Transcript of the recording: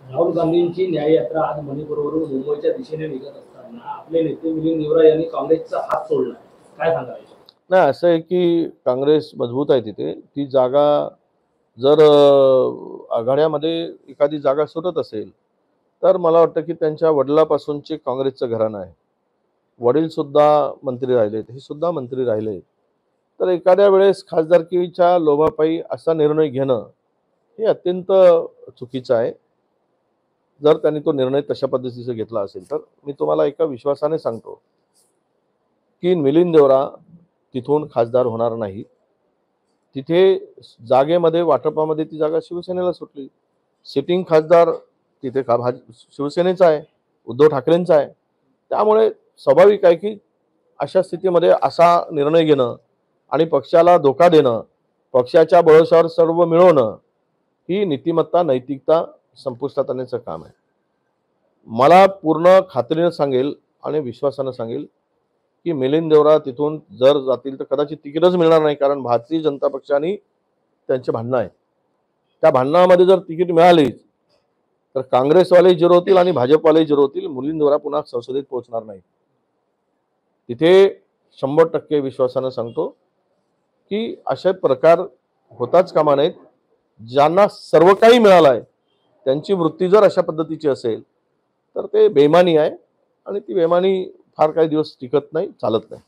राहुल गांधींची न्याययात्रा आज मणिपूरवरून मुंबईच्या दिशेने निघत असताना आपले नेते मिलिंद देवरा यांनी काँग्रेसचा हात सोडला. काय सांगाल? नाही, असं आहे की काँग्रेस मजबूत आहे तिथे. ती जागा जर आघाड्यामध्ये एखादी जागा सुटत असेल, तर मला वाटतं की त्यांच्या वडिलांपासूनचे काँग्रेसचं घराणं आहे. वडील सुद्धा मंत्री राहिलेत, हे सुद्धा मंत्री राहिले. तर एखाद्या वेळेस खासदारकीच्या लोभापायी असा निर्णय घेणं हे अत्यंत चुकीचं आहे. जर त्यांनी तो निर्णय तशा पद्धतीचा घेतला असेल तर मी तुम्हाला एका विश्वासाने सांगतो की मिलिंद देवरा तिथून खासदार होणार नाही. तिथे जागेमध्ये वाटपामध्ये ती जागा शिवसेनेला सुटली. सिटिंग खासदार तिथे शिवसेनेचा आहे, उद्धव ठाकरेंचा आहे. त्यामुळे स्वाभाविक आहे की अशा स्थितीमध्ये असा निर्णय घेणं आणि पक्षाला धोका देणं, पक्षाच्या बळावर सर्व मिळवणं ही नीतिमत्ता, नैतिकता संपुष्टात आणण्याचं काम आहे. मला पूर्ण खात्रीने सांगेल आणि विश्वासाने सांगेल की मिलिंद देवरा तिथून जर जातील तर कदाचित तिकीटच मिळणार नाही, कारण भारतीय जनता पक्षाने त्यांचे भांडणं आहे. त्या भांडणामध्ये जर तिकीट मिळाली तर काँग्रेसवाले जिरो होतील आणि भाजपवाले जिरो होतील. मिलिंद देवरा पुन्हा संसदेत पोहोचणार नाही. तिथे 100% विश्वासाने सांगतो की असे प्रकार होताच कामा नयेत. ज्यांना सर्व काही मिळालं आहे त्यांची वृत्ती जर अशा पद्धतीची असेल तर ते बेईमानी आहे आणि ती बेईमानी फार काही दिवस टिकत नाही, चालत नाही.